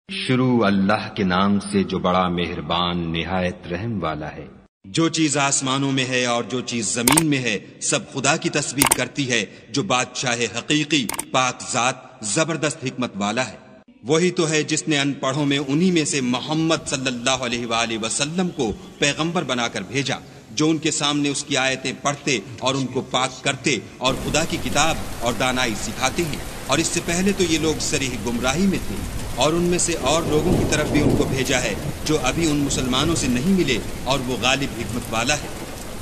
شروع اللہ کے نام سے جو بڑا مہربان نہایت رحم والا ہے۔ جو چیز آسمانوں میں ہے اور جو چیز زمین میں ہے سب خدا کی تسبیح کرتی ہے، جو بادشاہ حقیقی، پاک ذات، زبردست حکمت والا ہے۔ وہی تو ہے جس نے ان پڑھوں میں انہی میں سے محمد صلی اللہ علیہ وآلہ وسلم کو پیغمبر بنا کر بھیجا، جو ان کے سامنے اس کی آیتیں پڑھتے اور ان کو پاک کرتے اور خدا کی کتاب اور دانائی سکھاتے ہیں۔ اور اس سے پہلے تو یہ لوگ صریح گمراہی میں تھے، اور ان میں سے اور لوگوں کی طرف بھی ان کو بھیجا ہے جو ابھی ان مسلمانوں سے نہیں ملے، اور وہ غالب حکمت والا ہے۔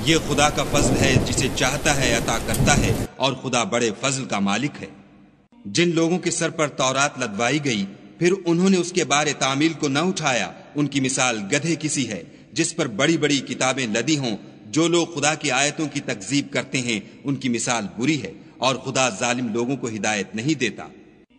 یہ خدا کا فضل ہے، جسے چاہتا ہے عطا کرتا ہے، اور خدا بڑے فضل کا مالک ہے۔ جن لوگوں کے سر پر تورات لدوائی گئی پھر انہوں نے اس کے بارے تعمیل کو نہ اٹھایا، ان کی مثال گدھے کسی ہے جس پر بڑی بڑی کتابیں لدی ہوں۔ جو لوگ خدا کی آیتوں کی تکذیب کرتے ہیں ان کی مثال بری ہے، اور خدا ظالم لوگوں کو ہدایت نہیں دیتا۔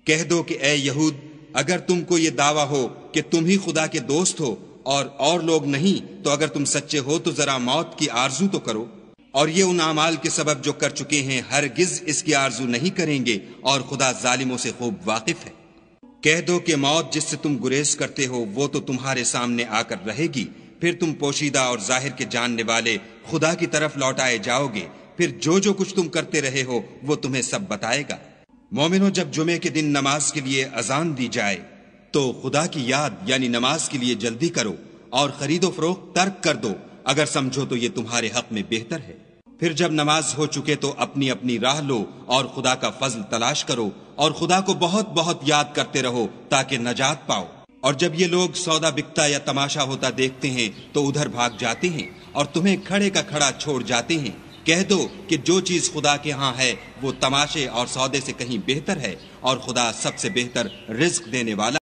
کہہ دو کہ اے یہود، اگر تم کو یہ دعویٰ ہو کہ تم ہی خدا کے دوست ہو اور لوگ نہیں، تو اگر تم سچے ہو تو ذرا موت کی آرزو تو کرو، اور یہ ان اعمال کے سبب جو کر چکے ہیں ہرگز اس کی آرزو نہیں کریں گے، اور خدا ظالموں سے خوب واقف ہے۔ کہہ دو کہ موت جس سے تم گریز کرتے ہو وہ تو تمہارے سامنے آ کر رہے گی، پھر تم پوشیدہ اور ظاہر کے جاننے والے خدا کی طرف لوٹائے جاؤ گے، پھر جو کچھ تم کرتے رہے ہو وہ تمہیں سب بتائے گا۔ مومنوں، جب جمعے کے دن نماز کے لیے اذان دی جائے تو خدا کی یاد یعنی نماز کے لیے جلدی کرو، اور خرید و فروخت ترک کر دو، اگر سمجھو تو یہ تمہارے حق میں بہتر ہے۔ پھر جب نماز ہو چکے تو اپنی اپنی راہ لو اور خدا کا فضل تلاش کرو، اور خدا کو بہت بہت یاد کرتے رہو تاکہ نجات پاؤ۔ اور جب یہ لوگ سودا بکتا یا تماشا ہوتا دیکھتے ہیں تو ادھر بھاگ جاتے ہیں اور تمہیں کھڑے کا کھڑا چھوڑ جاتے ہیں۔ کہہ دو کہ جو چیز خدا کے ہاں ہے وہ تماشے اور سودے سے کہیں بہتر ہے، اور خدا سب سے بہتر رزق دینے والا